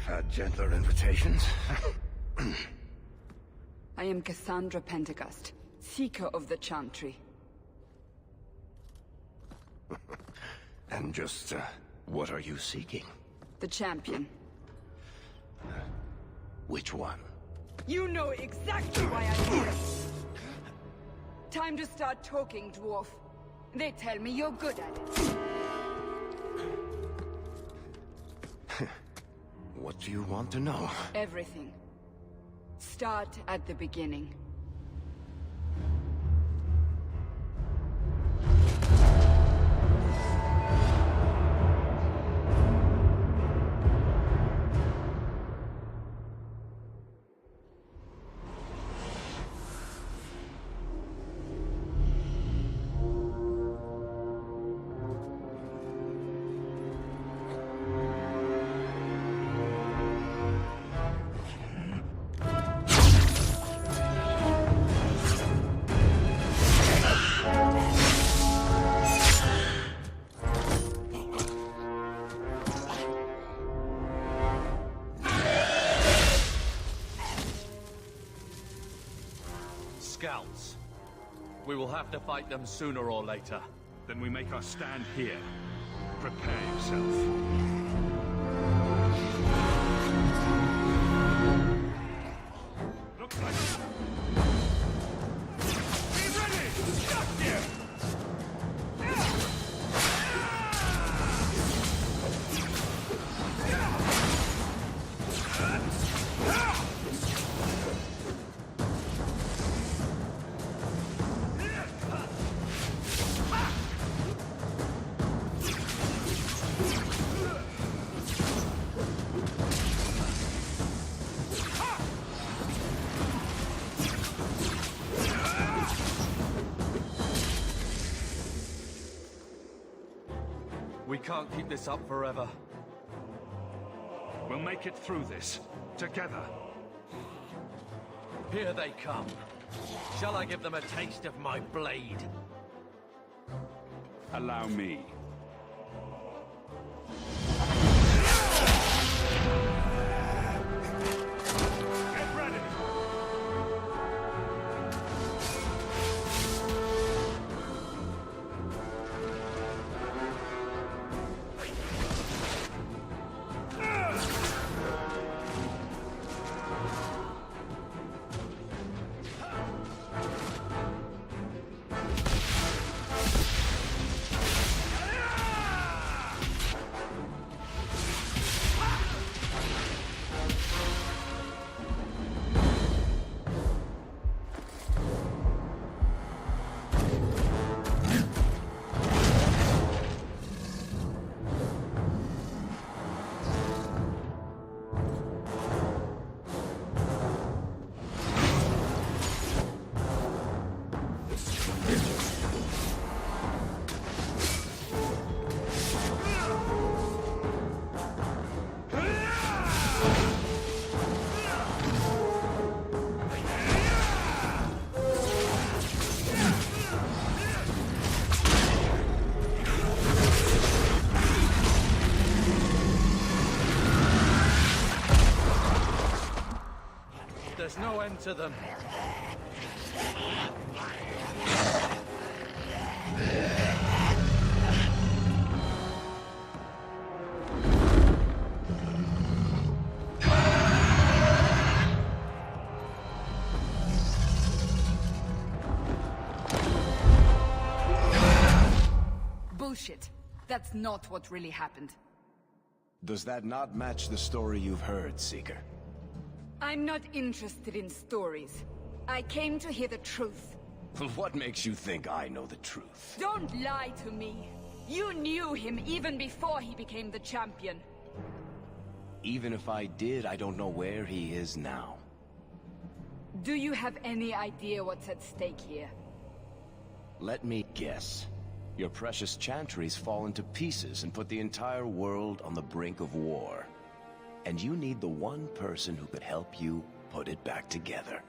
had gentler invitations. I am Cassandra Pentecost, Seeker of the Chantry. And just, what are you seeking? The champion. Which one? You know exactly why I'm here! Time to start talking, dwarf. They tell me you're good at it. What do you want to know? Everything. Start at the beginning. Scouts. We will have to fight them sooner or later. Then we make our stand here. Prepare yourself. Looks like... Be ready! Stop here! We can't keep this up forever. We'll make it through this. Together. Here they come. Shall I give them a taste of my blade? Allow me. Get ready! There's no end to them. Bullshit. That's not what really happened. Does that not match the story you've heard, Seeker? I'm not interested in stories. I came to hear the truth. What makes you think I know the truth? Don't lie to me. You knew him even before he became the champion. Even if I did, I don't know where he is now. Do you have any idea what's at stake here? Let me guess. Your precious chantry's fallen to pieces and put the entire world on the brink of war. And you need the one person who could help you put it back together.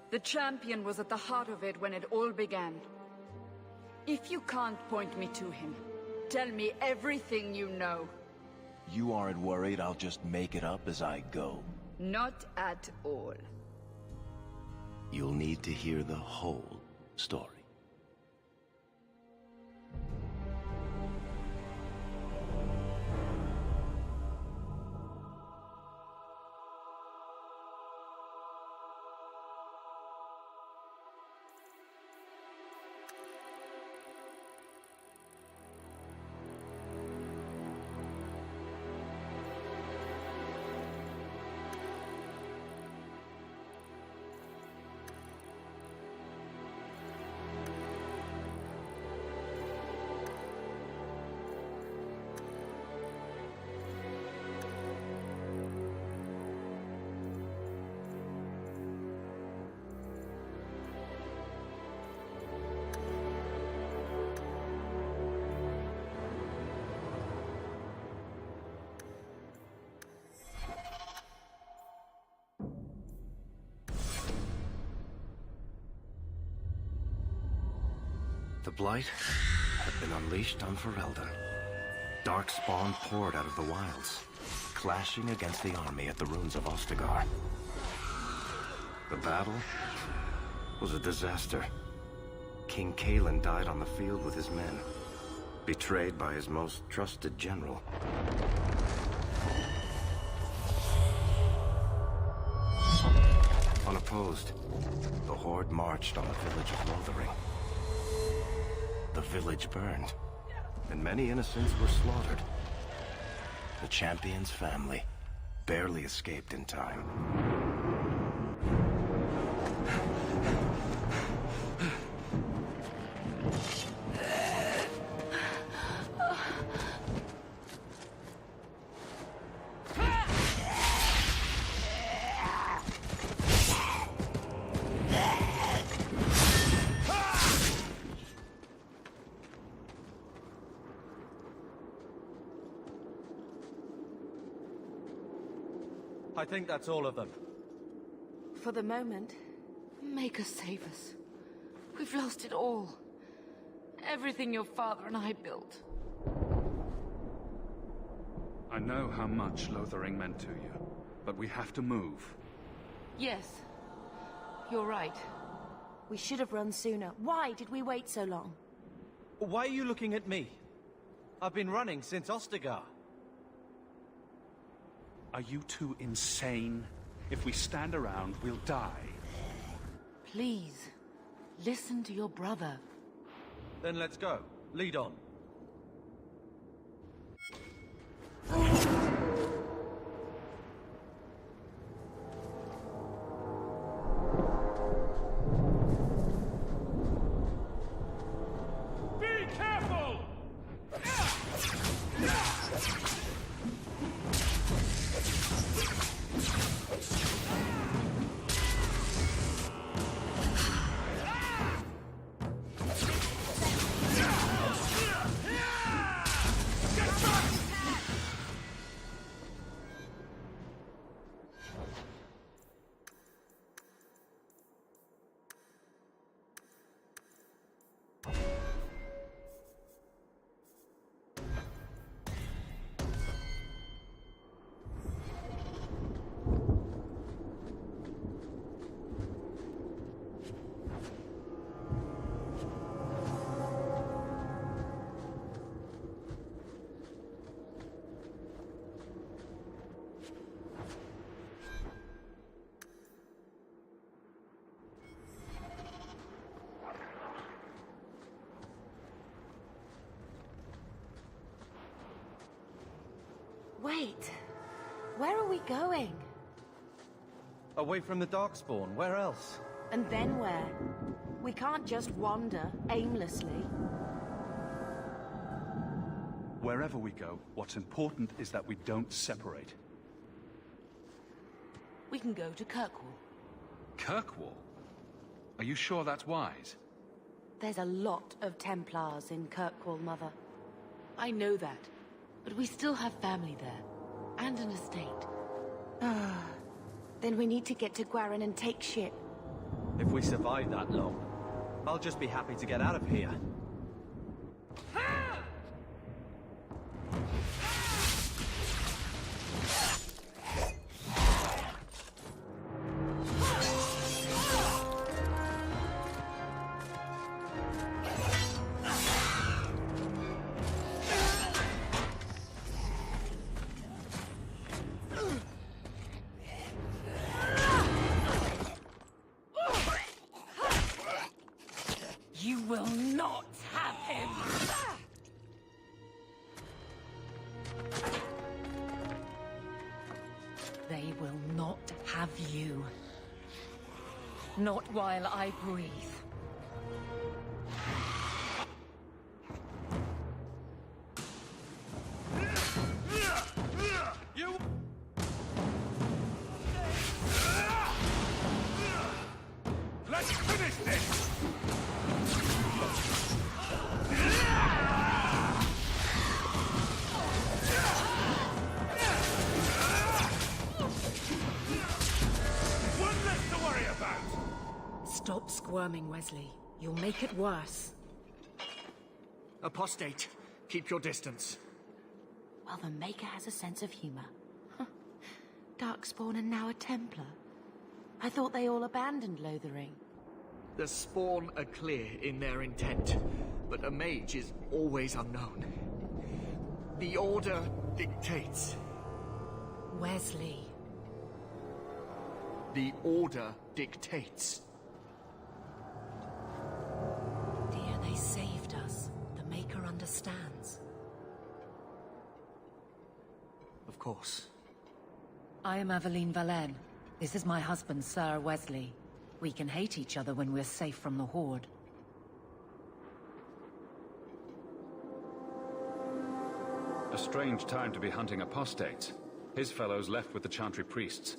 The champion was at the heart of it when it all began. If you can't point me to him, tell me everything you know. You aren't worried I'll just make it up as I go? Not at all. You'll need to hear the whole story. The Blight had been unleashed on Ferelden. Dark spawn poured out of the wilds, clashing against the army at the ruins of Ostagar. The battle was a disaster. King Cailan died on the field with his men, betrayed by his most trusted general. Unopposed, the Horde marched on the village of Lothering. The village burned, and many innocents were slaughtered. The champion's family barely escaped in time. I think that's all of them. For the moment, make us save us. We've lost it all. Everything your father and I built. I know how much Lothering meant to you, but we have to move. Yes, you're right. We should have run sooner. Why did we wait so long? Why are you looking at me? I've been running since Ostagar. Are you two insane? If we stand around, we'll die. Please, listen to your brother. Then let's go. Lead on. Be careful! Wait. Where are we going? Away from the Darkspawn, where else? And then where? We can't just wander aimlessly. Wherever we go, what's important is that we don't separate. We can go to Kirkwall. Kirkwall? Are you sure that's wise? There's a lot of Templars in Kirkwall, Mother. I know that, but we still have family there, and an estate. Then we need to get to Gwarin and take ship. If we survive that long, I'll just be happy to get out of here. not have you. Not while I breathe. Let's finish this! One less to worry about! Stop squirming, Wesley. You'll make it worse. Apostate, keep your distance. Well, the Maker has a sense of humor. Darkspawn and now a Templar. I thought they all abandoned Lothering. The Spawn are clear in their intent, but a mage is always unknown. The Order dictates. Wesley. The Order dictates. Dear, they saved us. The Maker understands. Of course. I am Aveline Valenne. This is my husband, Sir Wesley. We can hate each other when we're safe from the Horde. A strange time to be hunting apostates. His fellows left with the Chantry priests.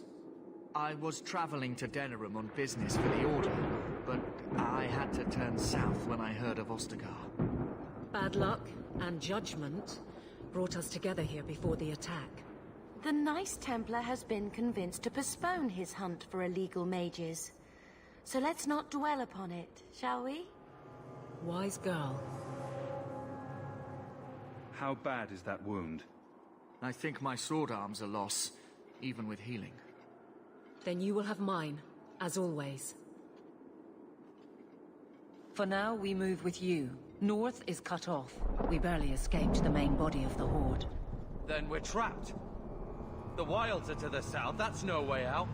I was traveling to Denerim on business for the Order, but I had to turn south when I heard of Ostagar. Bad luck and judgment brought us together here before the attack. The nice Templar has been convinced to postpone his hunt for illegal mages. So let's not dwell upon it, shall we? Wise girl. How bad is that wound? I think my sword arm's a loss, even with healing. Then you will have mine, as always. For now, we move with you. North is cut off. We barely escaped the main body of the Horde. Then we're trapped. The wilds are to the south, that's no way out.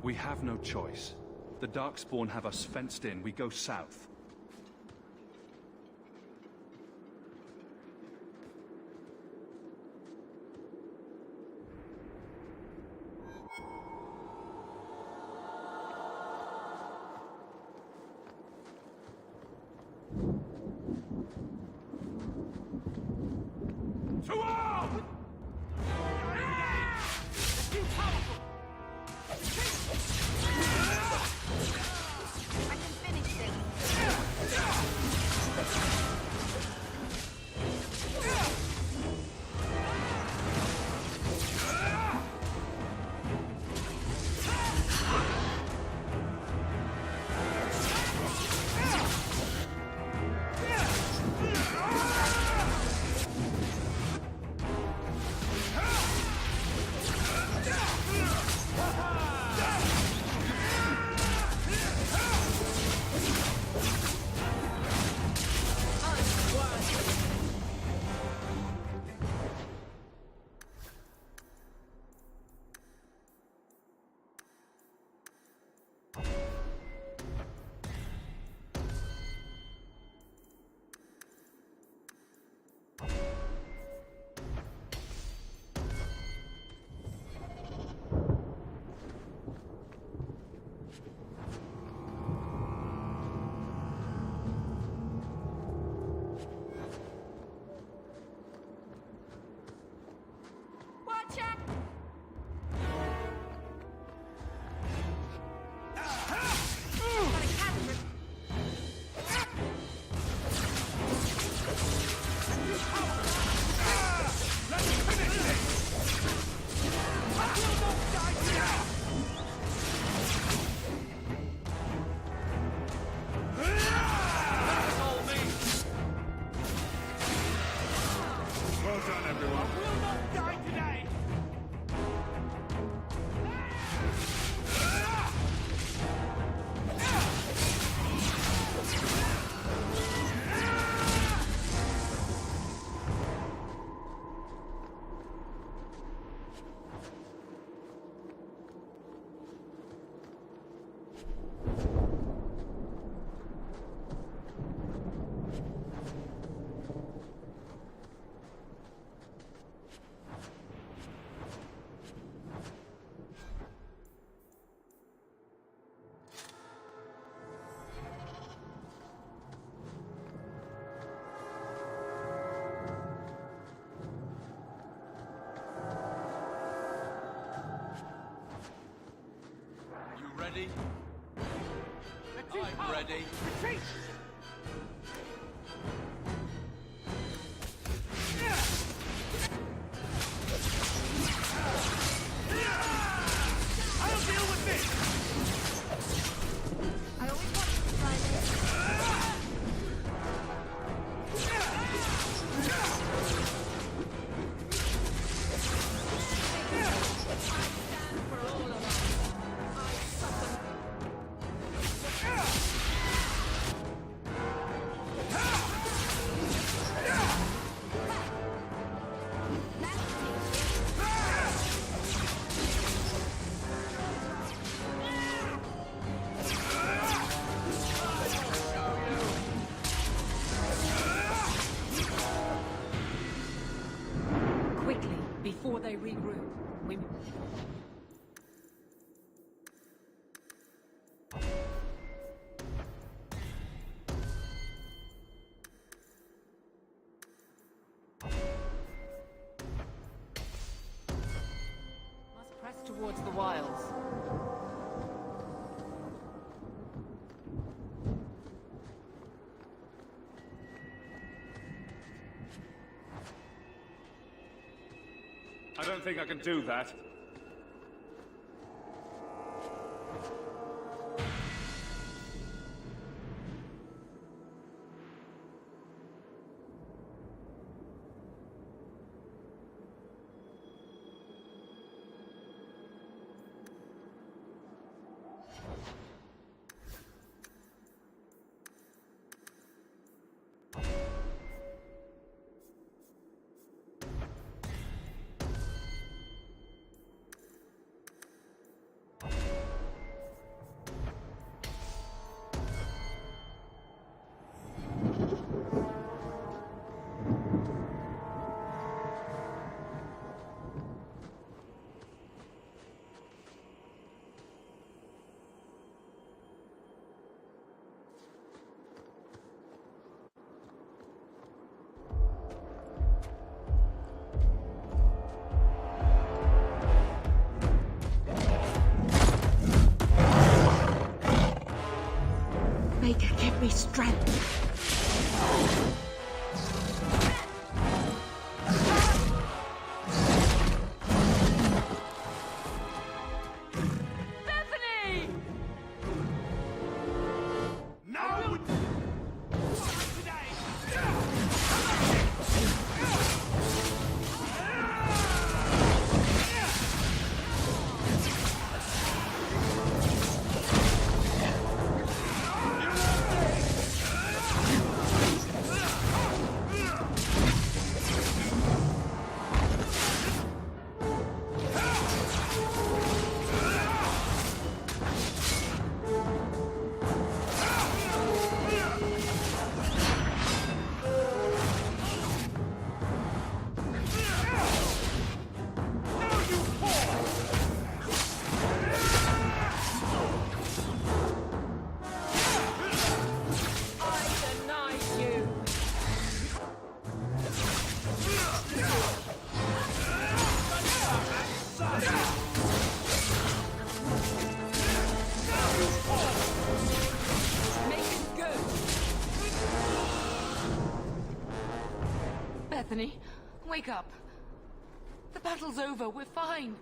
We have no choice. The Darkspawn have us fenced in. We go south. To arm! I can finish this. ready. I'm ready. Retreat! I'll deal with this! I always wanted to try this. Quickly, before they regroup. We... Must press towards the wilds. I don't think I can do that. Maker, give me strength. Bethany! No! Bethany, wake up. The battle's over. We're fine.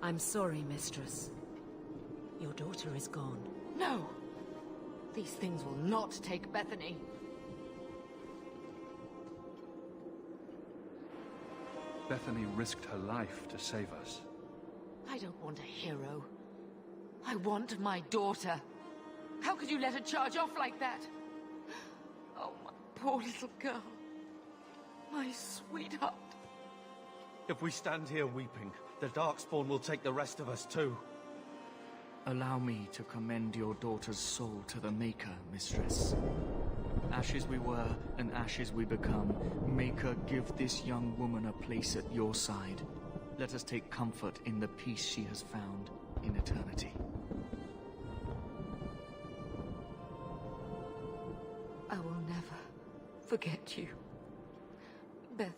I'm sorry, mistress. Your daughter is gone. No. These things will not take Bethany. Bethany risked her life to save us. I don't want a hero. I want my daughter. How could you let her charge off like that? Oh, my poor little girl. My sweetheart. If we stand here weeping, the Darkspawn will take the rest of us too. Allow me to commend your daughter's soul to the Maker, mistress. Ashes we were, and ashes we become. Maker, give this young woman a place at your side. Let us take comfort in the peace she has found in eternity. I will never forget you, Bethany.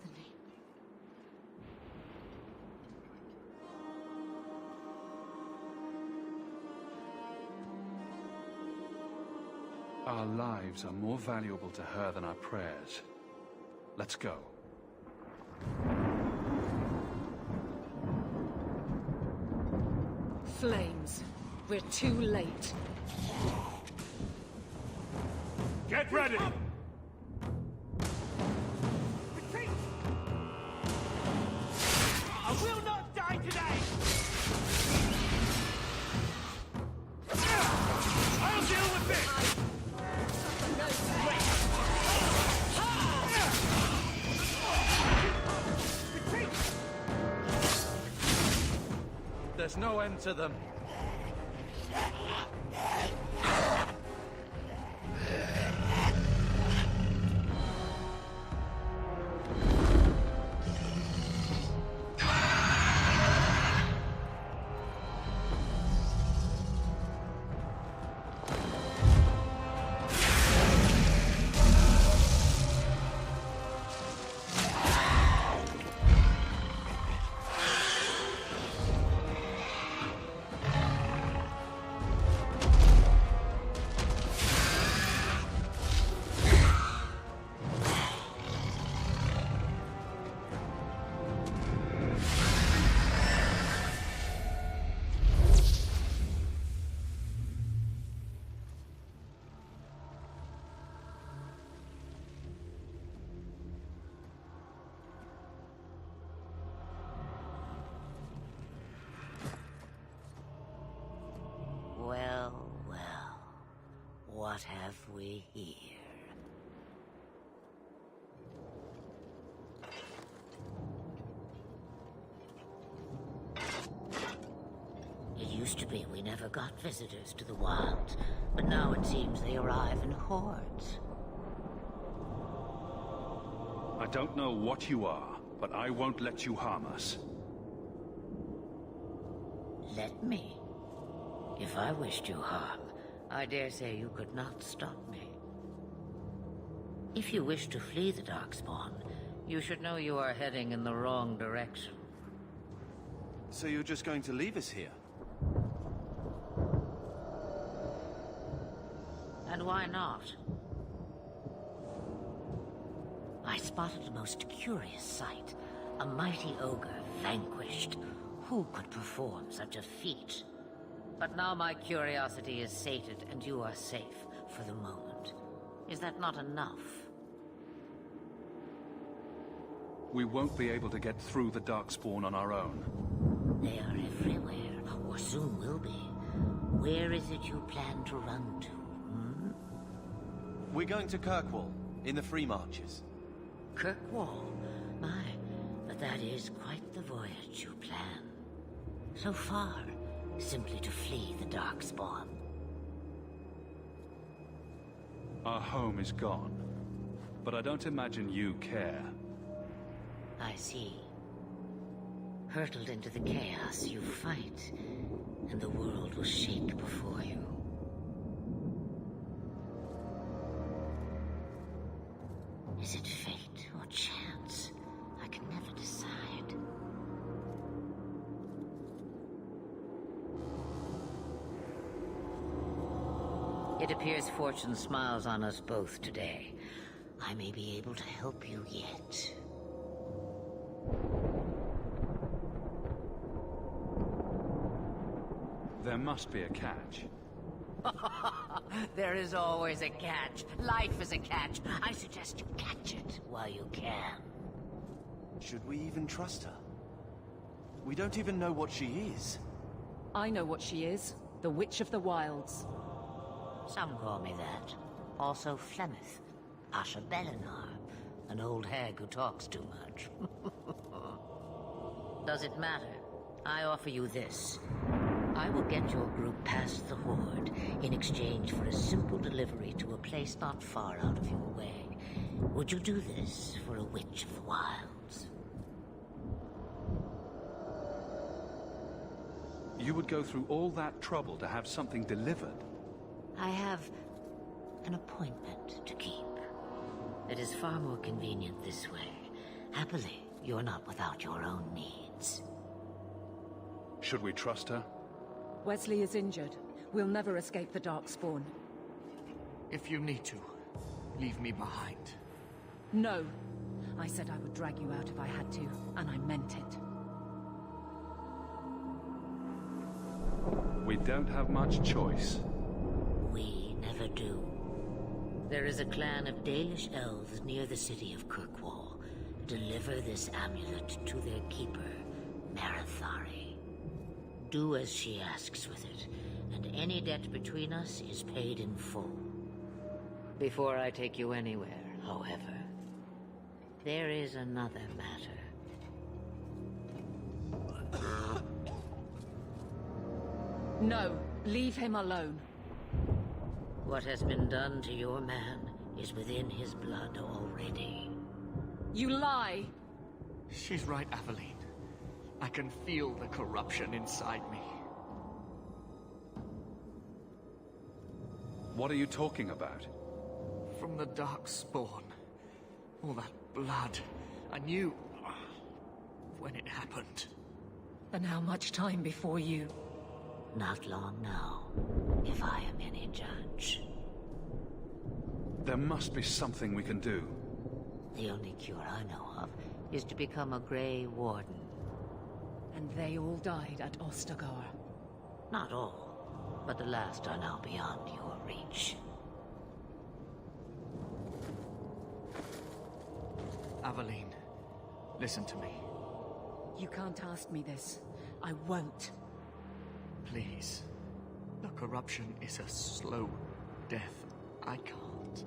Our lives are more valuable to her than our prayers. Let's go. Flames. We're too late. Get ready! I will not die today! I'll deal with this! There's no end to them. Well, well, what have we here? It used to be we never got visitors to the wilds, but now it seems they arrive in hordes. I don't know what you are, but I won't let you harm us. Let me. If I wished you harm, I dare say you could not stop me. If you wish to flee the Darkspawn, you should know you are heading in the wrong direction. So you're just going to leave us here? And why not? I spotted a most curious sight. A mighty ogre vanquished. Who could perform such a feat? But now my curiosity is sated, and you are safe for the moment. Is that not enough? We won't be able to get through the Darkspawn on our own. They are everywhere, or soon will be. Where is it you plan to run to, hmm? We're going to Kirkwall, in the Free Marches. Kirkwall? My, but that is quite the voyage you plan. So far, simply to flee the Darkspawn. Our home is gone, but I don't imagine you care. I see. Hurtled into the chaos, you fight, and the world will shake before you. Is it fate or chance? I can never decide. It appears fortune smiles on us both today. I may be able to help you yet. There must be a catch. There is always a catch. Life is a catch. I suggest you catch it while you can. Should we even trust her? We don't even know what she is. I know what she is. The Witch of the Wilds. Some call me that. Also Flemeth. Asha Belinar. An old hag who talks too much. Does it matter? I offer you this. I will get your group past the Horde in exchange for a simple delivery to a place not far out of your way. Would you do this for a Witch of the Wilds? You would go through all that trouble to have something delivered? I have an appointment to keep. It is far more convenient this way. Happily, you're not without your own needs. Should we trust her? Wesley is injured. We'll never escape the Darkspawn. If you need to, leave me behind. No. I said I would drag you out if I had to, and I meant it. We don't have much choice. We never do. There is a clan of Dalish elves near the city of Kirkwall. Deliver this amulet to their keeper, Marithari. Do as she asks with it, and any debt between us is paid in full. Before I take you anywhere, however, there is another matter. No, leave him alone. What has been done to your man is within his blood already. You lie! She's right, Aveline. I can feel the corruption inside me. What are you talking about? From the dark spawn. All that blood. I knew when it happened. And how much time before you? Not long now, if I am any judge. There must be something we can do. The only cure I know of is to become a Grey Warden. And they all died at Ostagar. Not all, but the last are now beyond your reach. Aveline, listen to me. You can't ask me this. I won't. Please. The corruption is a slow death. I can't.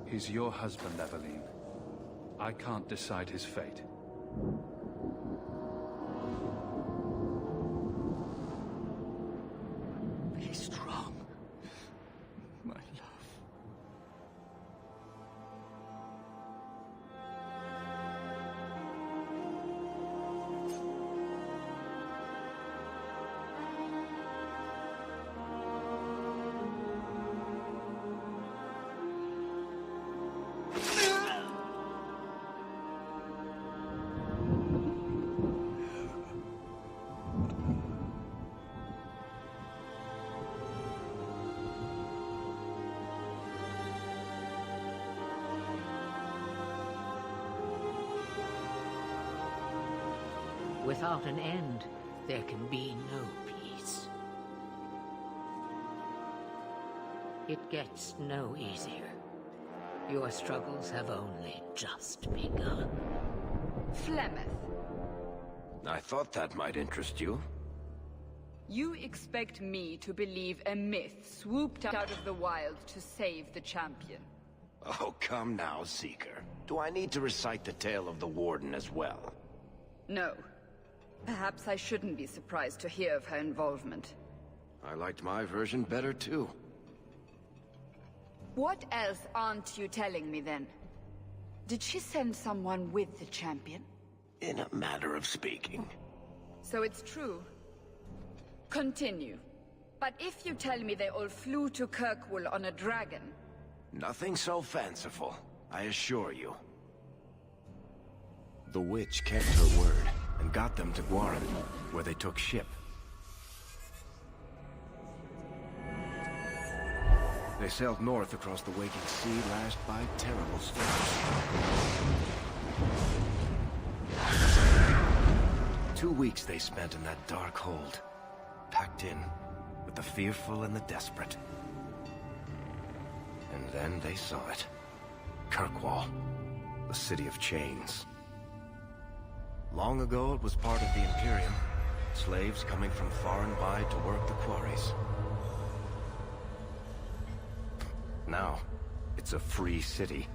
He's your husband, Aveline. I can't decide his fate. Be strong, my love. Without an end, there can be no peace. It gets no easier. Your struggles have only just begun. Flemeth, I thought that might interest you. you expect me to believe a myth swooped out of the wild to save the champion? Oh, come now, Seeker. Do I need to recite the tale of the Warden as well? No. Perhaps I shouldn't be surprised to hear of her involvement. I liked my version better, too. What else aren't you telling me, then? Did she send someone with the champion? In a matter of speaking. So it's true. Continue. But if you tell me they all flew to Kirkwall on a dragon... Nothing so fanciful, I assure you. The witch kept her word, and got them to Guaran, where they took ship. They sailed north across the waking sea, lashed by terrible storms. 2 weeks they spent in that dark hold, packed in with the fearful and the desperate. And then they saw it. Kirkwall, the city of chains. Long ago it was part of the Imperium, slaves coming from far and wide to work the quarries. Now, it's a free city,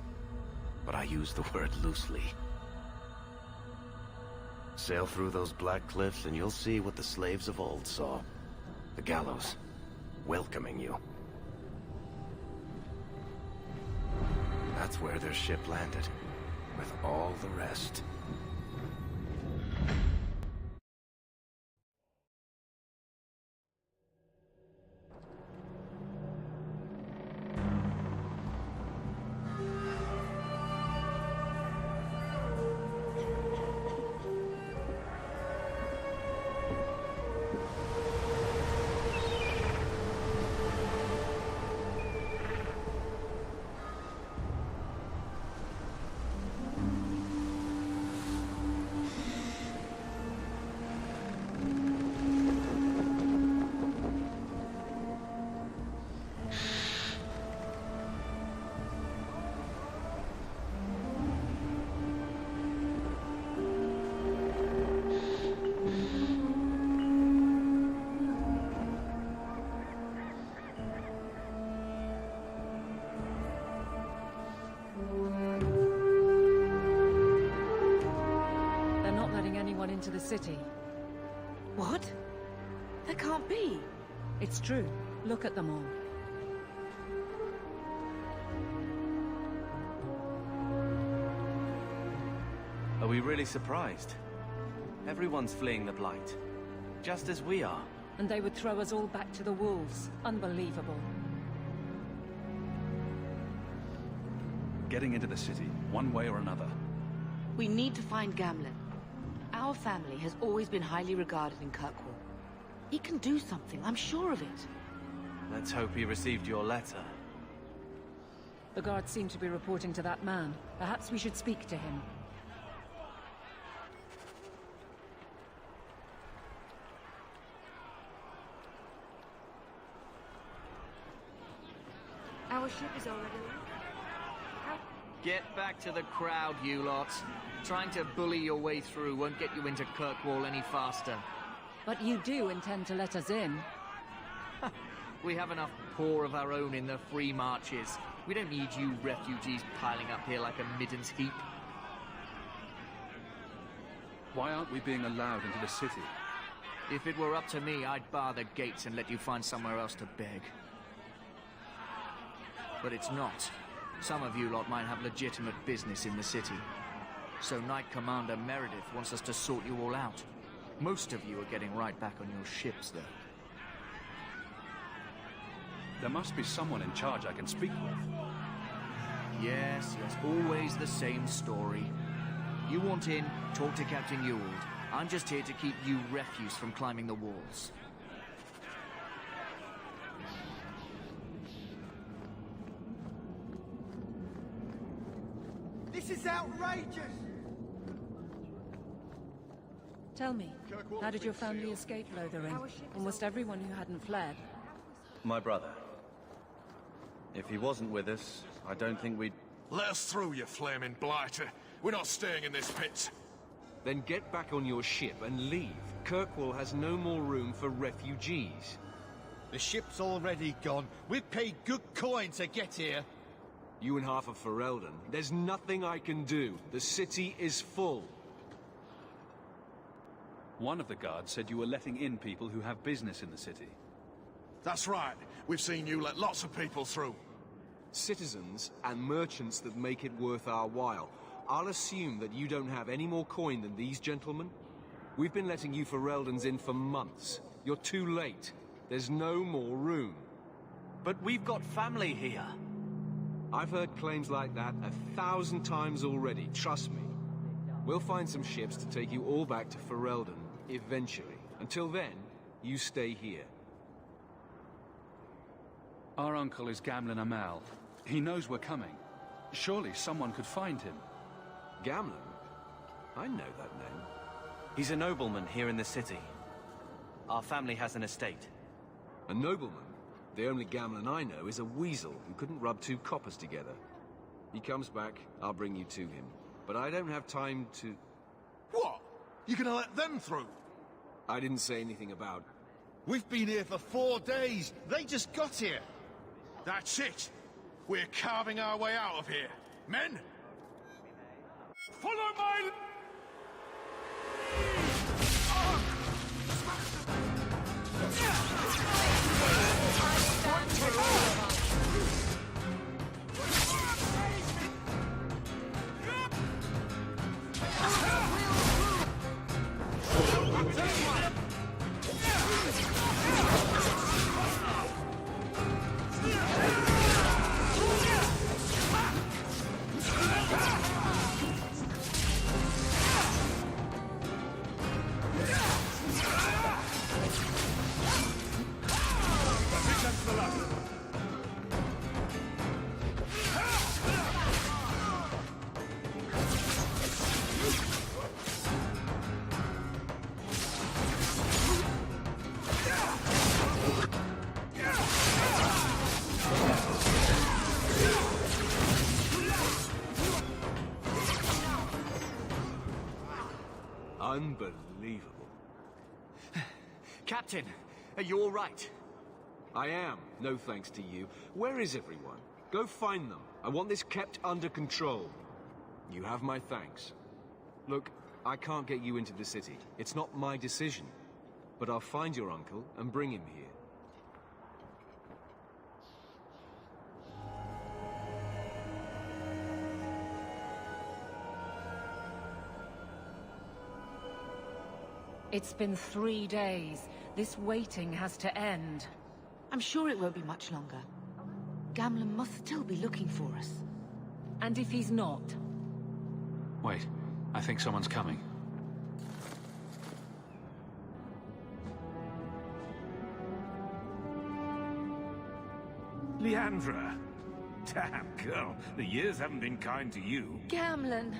but I use the word loosely. Sail through those black cliffs and you'll see what the slaves of old saw. The gallows, welcoming you. That's where their ship landed, with all the rest. anyone into the city. What? That can't be. It's true. Look at them all. Are we really surprised? Everyone's fleeing the Blight. Just as we are. And they would throw us all back to the wolves. Unbelievable. Getting into the city, one way or another. We need to find Gamlen. Our family has always been highly regarded in Kirkwall. He can do something, I'm sure of it. Let's hope he received your letter. The guards seem to be reporting to that man. Perhaps we should speak to him. Our ship is already late. Get back to the crowd, you lot. Trying to bully your way through won't get you into Kirkwall any faster. But you do intend to let us in. We have enough poor of our own in the free marches. We don't need you refugees piling up here like a middens heap. Why aren't we being allowed into the city? If it were up to me, I'd bar the gates and let you find somewhere else to beg. But it's not. Some of you lot might have legitimate business in the city. So Knight Commander Meredith wants us to sort you all out. Most of you are getting right back on your ships, though. There must be someone in charge I can speak with. Yes, always the same story. You want in, talk to Captain Ewald. I'm just here to keep you refuse from climbing the walls. This is outrageous! Tell me, how did your family escape Lothering? Almost everyone who hadn't fled. My brother. If he wasn't with us, I don't think we'd... Let us through, you flaming blighter. We're not staying in this pit. Then get back on your ship and leave. Kirkwall has no more room for refugees. The ship's already gone. We paid good coin to get here. You and half of Ferelden. There's nothing I can do. The city is full. One of the guards said you were letting in people who have business in the city. That's right. We've seen you let lots of people through. Citizens and merchants that make it worth our while. I'll assume that you don't have any more coin than these gentlemen. We've been letting you Fereldans in for months. You're too late. There's no more room. But we've got family here. I've heard claims like that 1,000 times already, trust me. We'll find some ships to take you all back to Ferelden, eventually. Until then, you stay here. Our uncle is Gamlen Amal. He knows we're coming. Surely someone could find him. Gamlen? I know that name. He's a nobleman here in the city. Our family has an estate. A nobleman? The only Gamlen I know is a weasel who couldn't rub two coppers together. He comes back, I'll bring you to him. But I don't have time to... What? You gonna let them through? I didn't say anything about... We've been here for 4 days. They just got here. That's it. We're carving our way out of here. Men? Follow my... Unbelievable. Captain, are you all right? I am, no thanks to you. Where is everyone? Go find them. I want this kept under control. You have my thanks. Look, I can't get you into the city. It's not my decision. But I'll find your uncle and bring him here. It's been 3 days. This waiting has to end. I'm sure it won't be much longer. Gamlen must still be looking for us. And if he's not? Wait, I think someone's coming. Leandra! Damn, girl, the years haven't been kind to you. Gamlen!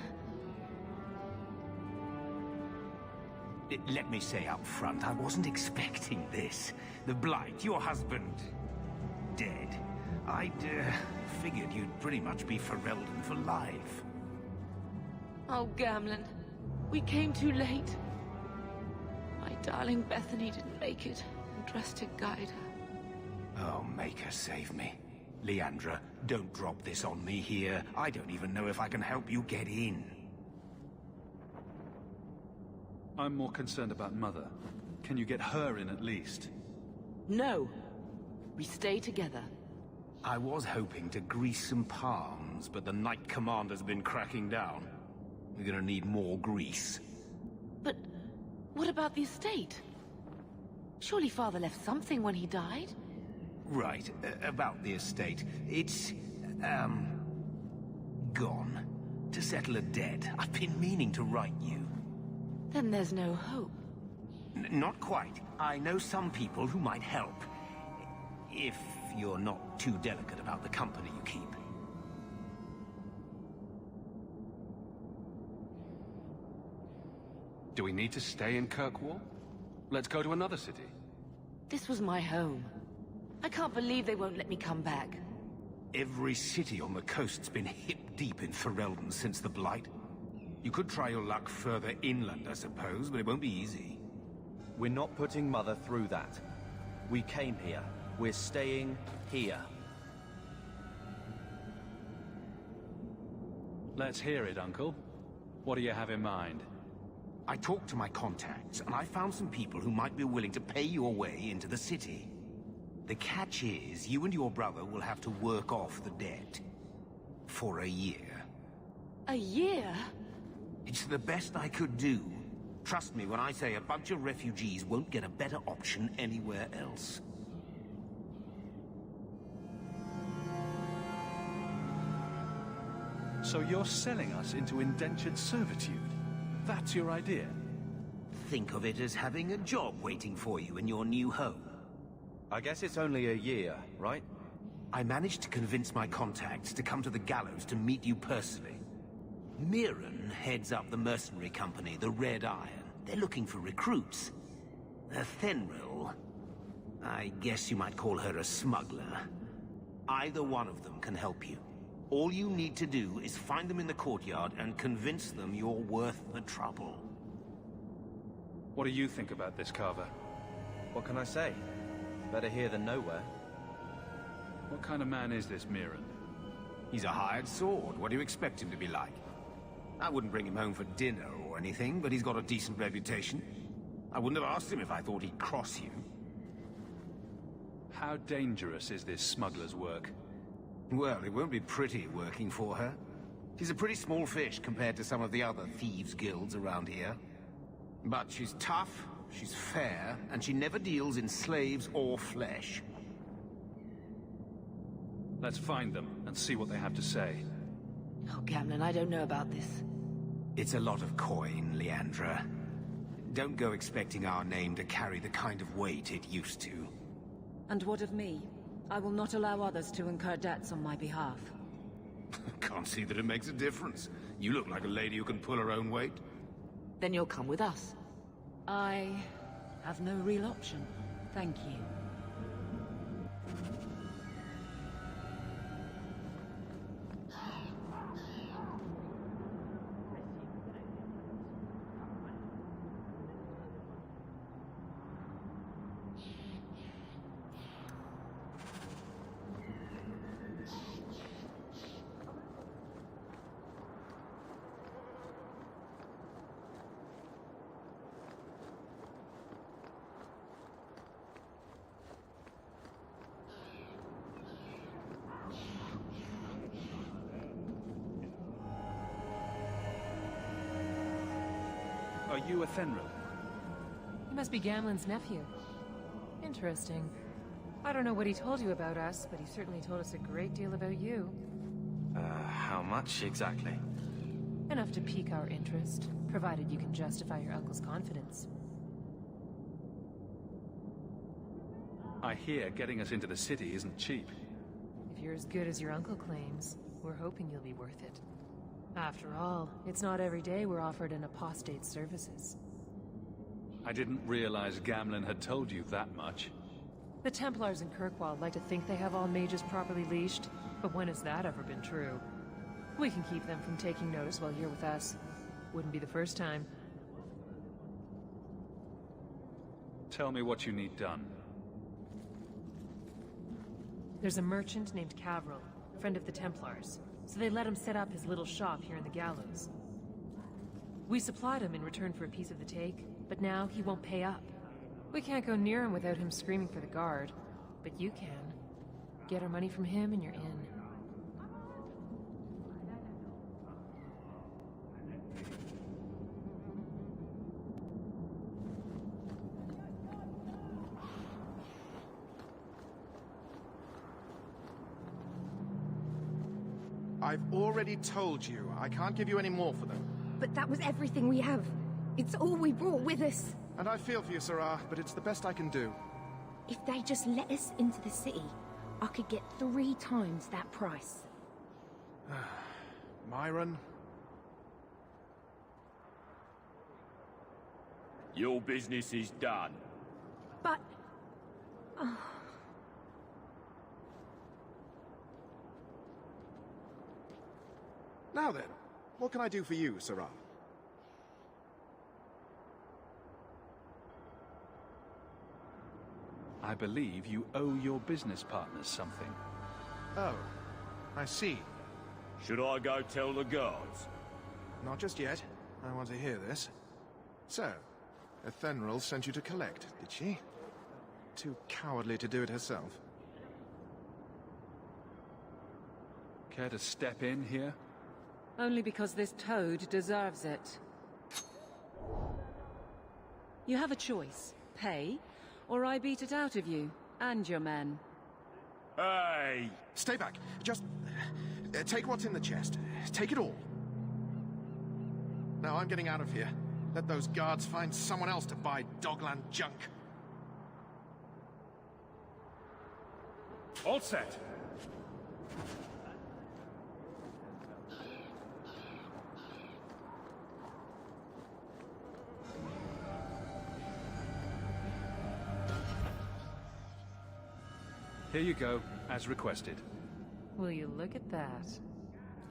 Let me say up front, I wasn't expecting this. The Blight, your husband, dead. I'd figured you'd pretty much be Ferelden for life. Oh, Gamlen. We came too late. My darling Bethany didn't make it, and dressed to guide her. Oh, make her save me. Leandra, don't drop this on me here. I don't even know if I can help you get in. I'm more concerned about Mother. Can you get her in at least? No. We stay together. I was hoping to grease some palms, but the Knight Commander's been cracking down. We're gonna need more grease. But what about the estate? Surely Father left something when he died? Right, about the estate. It's, gone. To settle a debt. I've been meaning to write you. Then there's no hope. Not quite. I know some people who might help. If you're not too delicate about the company you keep. Do we need to stay in Kirkwall? Let's go to another city. This was my home. I can't believe they won't let me come back. Every city on the coast's been hip-deep in Ferelden since the Blight. You could try your luck further inland, I suppose, but it won't be easy. We're not putting Mother through that. We came here. We're staying here. Let's hear it, Uncle. What do you have in mind? I talked to my contacts, and I found some people who might be willing to pay your way into the city. The catch is, you and your brother will have to work off the debt. For a year. A year? It's the best I could do. Trust me when I say a bunch of refugees won't get a better option anywhere else. So you're selling us into indentured servitude? That's your idea? Think of it as having a job waiting for you in your new home. I guess it's only a year, right? I managed to convince my contacts to come to the gallows to meet you personally. Mirren heads up the mercenary company, the Red Iron. They're looking for recruits. Fenrir, I guess you might call her a smuggler. Either one of them can help you. All you need to do is find them in the courtyard and convince them you're worth the trouble. What do you think about this, Carver? What can I say? Better here than nowhere. What kind of man is this Mirren? He's a hired sword. What do you expect him to be like? I wouldn't bring him home for dinner or anything, but he's got a decent reputation. I wouldn't have asked him if I thought he'd cross you. How dangerous is this smuggler's work? Well, it won't be pretty working for her. She's a pretty small fish compared to some of the other thieves' guilds around here. But she's tough, she's fair, and she never deals in slaves or flesh. Let's find them and see what they have to say. Oh, Gamlen, I don't know about this. It's a lot of coin, Leandra. Don't go expecting our name to carry the kind of weight it used to. And what of me? I will not allow others to incur debts on my behalf. Can't see that it makes a difference. You look like a lady who can pull her own weight. Then you'll come with us. I have no real option. Thank you. you Athenril? He must be Gamlen's nephew. Interesting. I don't know what he told you about us, but he certainly told us a great deal about you. How much exactly? Enough to pique our interest, provided you can justify your uncle's confidence. I hear getting us into the city isn't cheap. If you're as good as your uncle claims, we're hoping you'll be worth it. After all, it's not every day we're offered an apostate's services. I didn't realize Gamlen had told you that much. The Templars in Kirkwall like to think they have all mages properly leashed, but when has that ever been true? We can keep them from taking notice while you're with us. Wouldn't be the first time. Tell me what you need done. There's a merchant named Cavril, friend of the Templars, so they let him set up his little shop here in the Gallows. We supplied him in return for a piece of the take, but now he won't pay up. We can't go near him without him screaming for the guard, but you can. Get our money from him and you're in. I've already told you, I can't give you any more for them. But that was everything we have. It's all we brought with us. And I feel for you, Sarah, but it's the best I can do. If they just let us into the city, I could get 3 times that price. Myron? Your business is done. But... Now then, what can I do for you, Sarah? I believe you owe your business partners something. Oh, I see. Should I go tell the guards? Not just yet. I want to hear this. So, Athenril sent you to collect, did she? Too cowardly to do it herself. Care to step in here? Only because this toad deserves it. You have a choice. Pay, or I beat it out of you, and your men. Hey! Stay back. Just... take what's in the chest. Take it all. Now I'm getting out of here. Let those guards find someone else to buy Dogland junk. All set. Here you go, as requested. Will you look at that?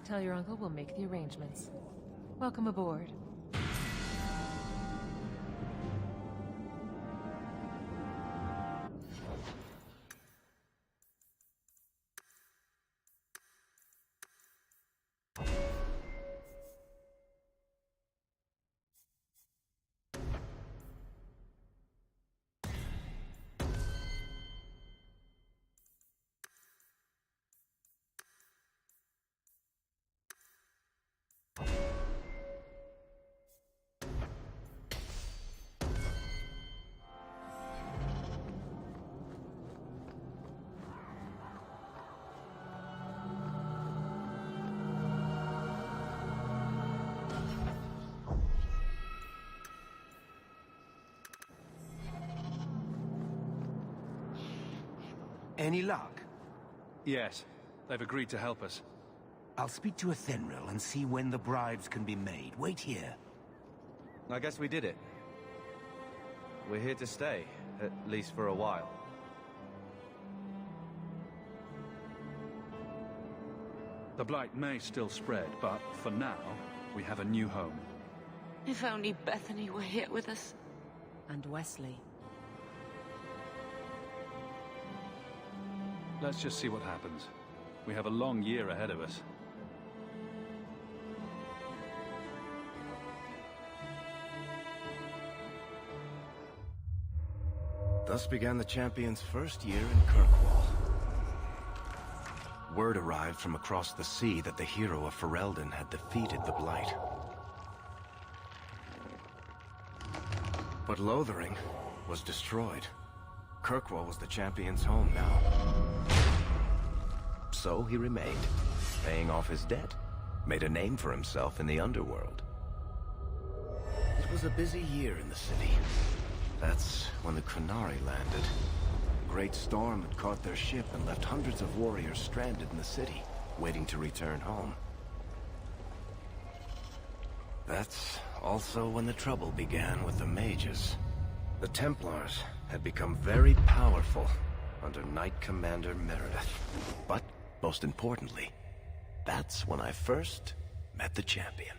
Tell your uncle we'll make the arrangements. Welcome aboard. Any luck? Yes, they've agreed to help us. I'll speak to Athenril and see when the bribes can be made. Wait here. I guess we did it. We're here to stay, at least for a while. The Blight may still spread, but for now, we have a new home. If only Bethany were here with us. And Wesley. Let's just see what happens. We have a long year ahead of us. Thus began the champion's first year in Kirkwall. Word arrived from across the sea that the hero of Ferelden had defeated the Blight. But Lothering was destroyed. Kirkwall was the champion's home now. So he remained, paying off his debt. Made a name for himself in the underworld. It was a busy year in the city. That's when the Qunari landed. A great storm had caught their ship and left hundreds of warriors stranded in the city, waiting to return home. That's also when the trouble began with the mages. The Templars had become very powerful under Knight Commander Meredith. But, most importantly, that's when I first met the champion.